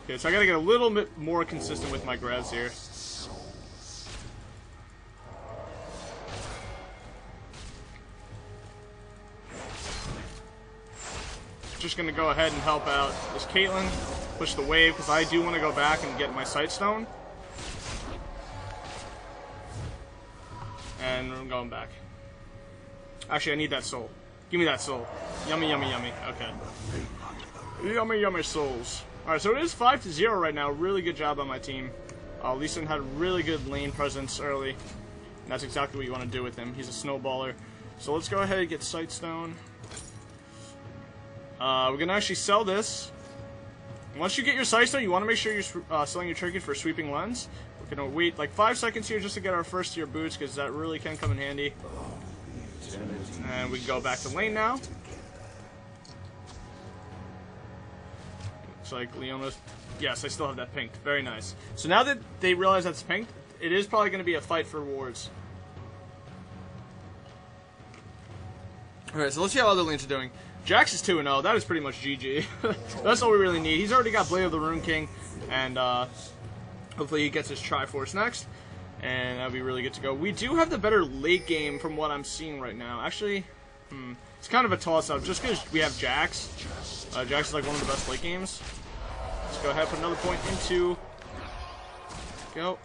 Okay, so I gotta get a little bit more consistent with my grabs here. Just gonna go ahead and help out this Caitlyn, push the wave, because I do want to go back and get my Sightstone. And I'm going back. Actually, I need that soul. Give me that soul. Yummy, yummy, yummy. Okay. Yummy, yummy souls. Alright, so it is 5-0 right now. Really good job on my team. Lee Sin had a really good lane presence early. And that's exactly what you want to do with him. He's a snowballer. So let's go ahead and get Sightstone. We're going to actually sell this. Once you get your Sightstone, you want to make sure you're selling your trinket for Sweeping Lens. We're going to wait like 5 seconds here just to get our first tier boots, because that really can come in handy. And we can go back to lane now. Looks like Leona's... Yes, I still have that pinked. Very nice. So now that they realize that's pinked, it is probably going to be a fight for wards. Alright, so let's see how other lanes are doing. Jax is 2-0. That is pretty much GG. That's all we really need. He's already got Blade of the Rune King, and hopefully he gets his Triforce next, and that'll be really good to go. We do have the better late game from what I'm seeing right now. Actually, it's kind of a toss-up just because we have Jax. Jax is like one of the best late games. Let's go ahead and put another point into... Go.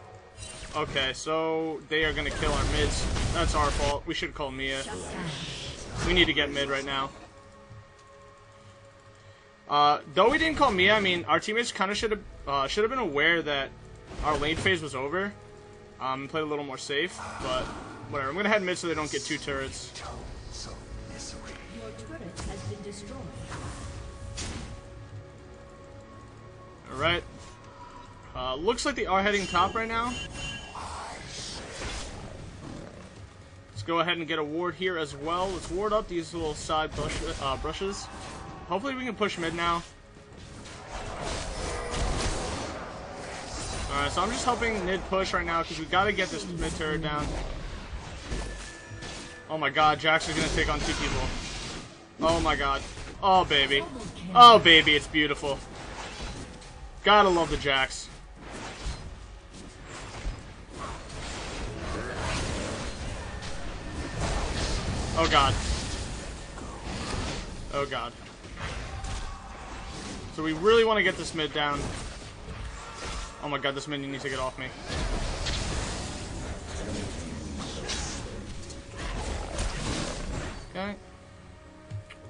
Okay, so they are going to kill our mids. That's our fault. We should call Mia. We need to get mid right now. Though we didn't call Mia, I mean, our teammates kind of should have been aware that our lane phase was over. Played a little more safe, but whatever. I'm gonna head mid so they don't get 2 turrets. Your turret has been destroyed. All right. Looks like they are heading top right now. Let's go ahead and get a ward here as well. Let's ward up these little side brushes. Hopefully we can push mid now. Alright, so I'm just helping mid push right now because we gotta get this mid turret down. Oh my god, Jax is gonna take on 2 people. Oh my god. Oh baby. Oh baby, it's beautiful. Gotta love the Jax. Oh god. Oh god. So we really want to get this mid down. Oh my god, this minion needs to get off me. Okay.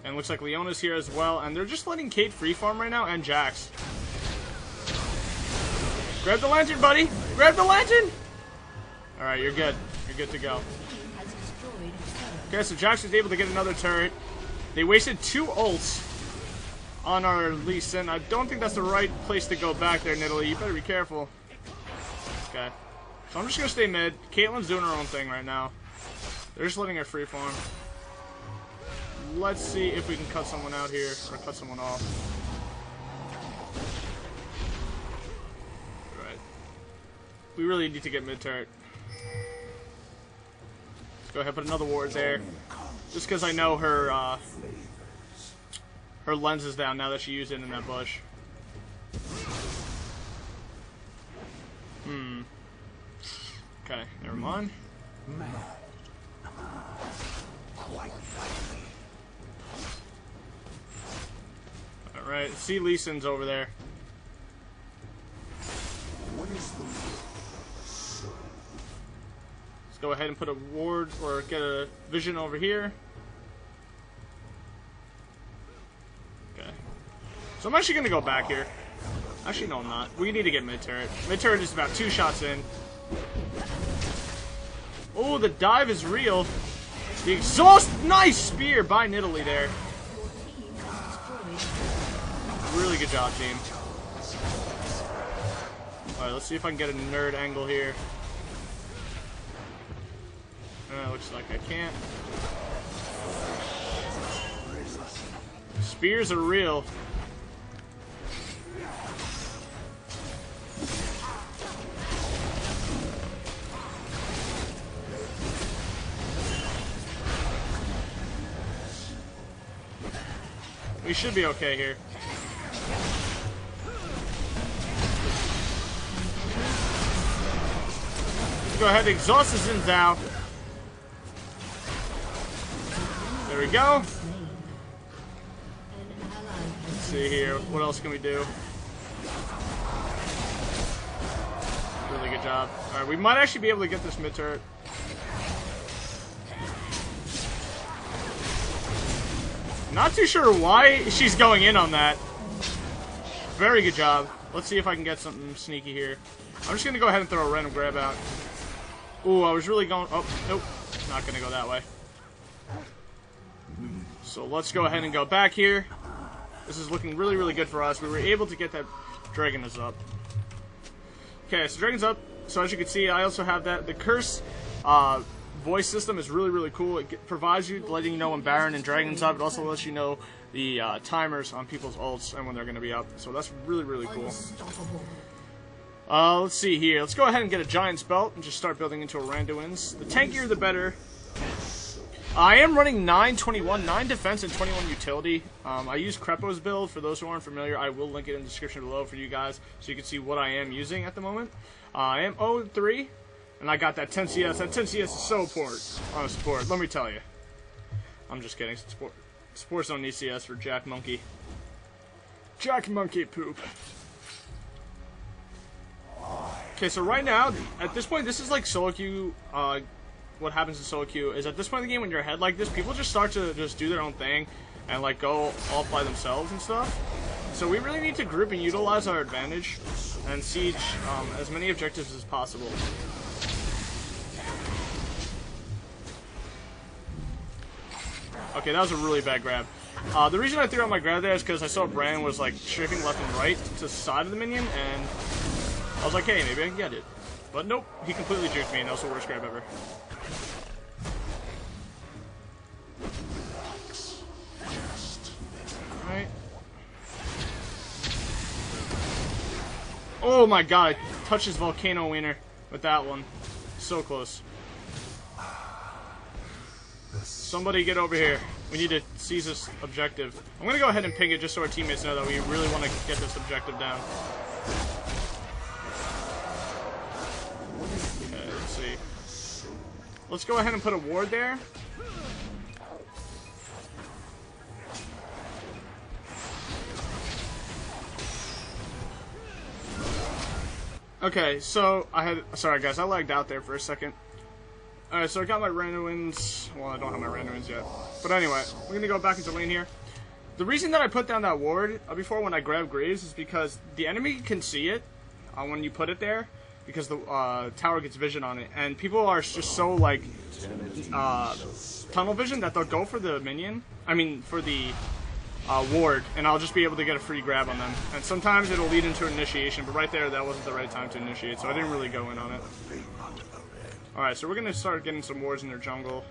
And looks like Leona's here as well. And they're just letting Kate free farm right now, and Jax. Grab the lantern, buddy! Grab the lantern! Alright, you're good. You're good to go. Okay, so Jax is able to get another turret. They wasted 2 ults on our Lee Sin. I don't think that's the right place to go back there, Nidalee. You better be careful. Okay. So I'm just going to stay mid. Caitlyn's doing her own thing right now. They're just letting her free farm. Let's see if we can cut someone out here, or cut someone off. Alright. We really need to get mid turret. Let's go ahead and put another ward there. Just because I know her her lens is down now that she used it in that bush. Okay, never mind. Alright, see Lee Sin's over there. Let's go ahead and put a ward or get a vision over here. Okay. So I'm actually going to go back here. Actually, no, I'm not. We need to get mid-turret. Mid-turret is about 2 shots in. Oh, the dive is real. The exhaust. Nice spear by Nidalee there. Really good job, team. Alright, let's see if I can get a nerd angle here. Looks like I can't. Spears are real. We should be okay here. to go ahead and exhaust his Xin Zhao. There we go. Let's see here. What else can we do? Really good job. Alright, we might actually be able to get this mid turret. Not too sure why she's going in on that. Very good job. Let's see if I can get something sneaky here. I'm just going to go ahead and throw a random grab out. Ooh, I was really going... Oh, nope. Not going to go that way. So let's go ahead and go back here. This is looking really, really good for us. We were able to get that Dragon is up. Okay, so Dragon's up. So as you can see, I also have that. The Curse voice system is really, really cool. It provides you, letting you know when Baron and Dragon's up. It also lets you know the timers on people's ults and when they're going to be up. So that's really, really cool. Let's see here. Let's go ahead and get a Giant's Belt and just start building into a Randuin's. The tankier, the better. I am running 9-21, 9 defense and 21 utility. I use Crepo's build. For those who aren't familiar, I will link it in the description below for you guys so you can see what I am using at the moment. I am 0-3, and I got that 10 CS. That 10 CS is so important on a support, let me tell you. I'm just kidding. Supports don't need CS for Jack Monkey. Jack Monkey poop. Okay, so right now, at this point, this is like solo queue. What happens in solo queue is at this point in the game when you're ahead like this, people just start to just do their own thing and like go off by themselves and stuff. So we really need to group and utilize our advantage and siege as many objectives as possible. Okay, that was a really bad grab. The reason I threw out my grab there is because I saw Brand was like strafing left and right to the side of the minion, and I was like, hey, maybe I can get it. But nope, he completely juked me, and that was the worst grab ever. Alright. Oh my god, I touched his Volcano Wiener with that one. So close. Somebody get over here. We need to seize this objective. I'm going to go ahead and ping it just so our teammates know that we really want to get this objective down. Okay, let's see. Let's go ahead and put a ward there. Okay, so sorry guys, I lagged out there for a second. Alright, so I got my Randuin's. Well, I don't have my Randuin's yet. But anyway, we're going to go back into lane here. The reason that I put down that ward before when I grabbed Graves is because the enemy can see it when you put it there, because the tower gets vision on it. And people are just so, like, tunnel vision that they'll go for the minion. I mean, for the ward, and I'll just be able to get a free grab on them. And sometimes it'll lead into initiation, but right there, that wasn't the right time to initiate, so I didn't really go in on it. Alright, so we're going to start getting some wards in their jungle.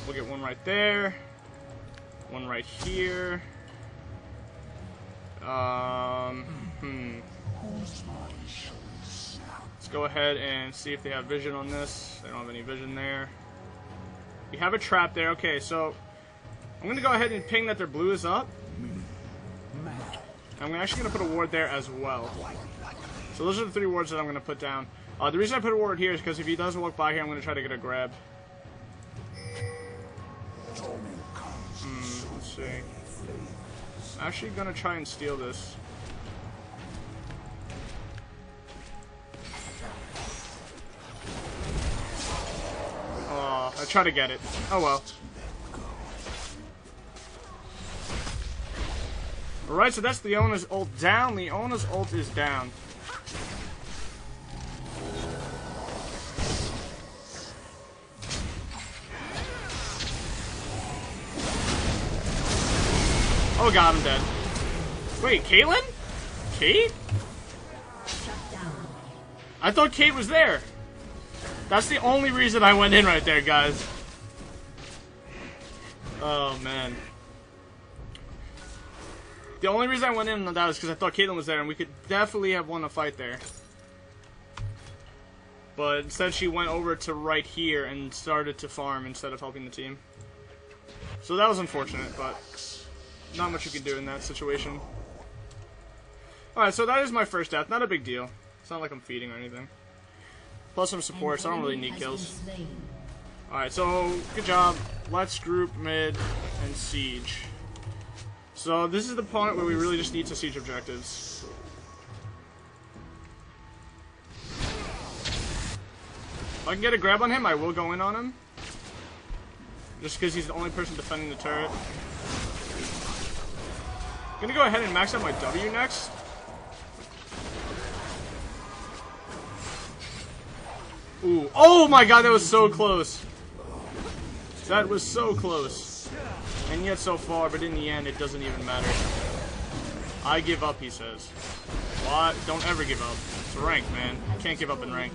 We'll get one right there. One right here. Let's go ahead and see if they have vision on this. They don't have any vision there. We have a trap there. Okay, so I'm going to go ahead and ping that their blue is up. I'm actually going to put a ward there as well. So those are the 3 wards that I'm going to put down. The reason I put a ward here is because if he does walk by here, I'm going to try to get a grab. Let's see. I'm actually going to try and steal this. Oh, I try to get it. Oh well. Alright, so that's Leona's ult down. Leona's ult is down. Oh god, I'm dead. Wait, Caitlyn? Kate? I thought Kate was there. That's the only reason I went in right there, guys. Oh, man. The only reason I went in on that was because I thought Caitlyn was there, and we could definitely have won a fight there. But instead she went over to right here and started to farm instead of helping the team. So that was unfortunate, but not much you can do in that situation. Alright, so that is my first death. Not a big deal. It's not like I'm feeding or anything. Plus some support, so I don't really need kills. Alright, so good job. Let's group mid and siege. So this is the point where we really just need to siege objectives. If I can get a grab on him, I will go in on him. Just because he's the only person defending the turret. I'm gonna go ahead and max out my W next. Ooh. Oh my god, that was so close. That was so close. And yet so far, but in the end, it doesn't even matter. I give up, he says. What? Don't ever give up. It's ranked, man. You can't give up in rank.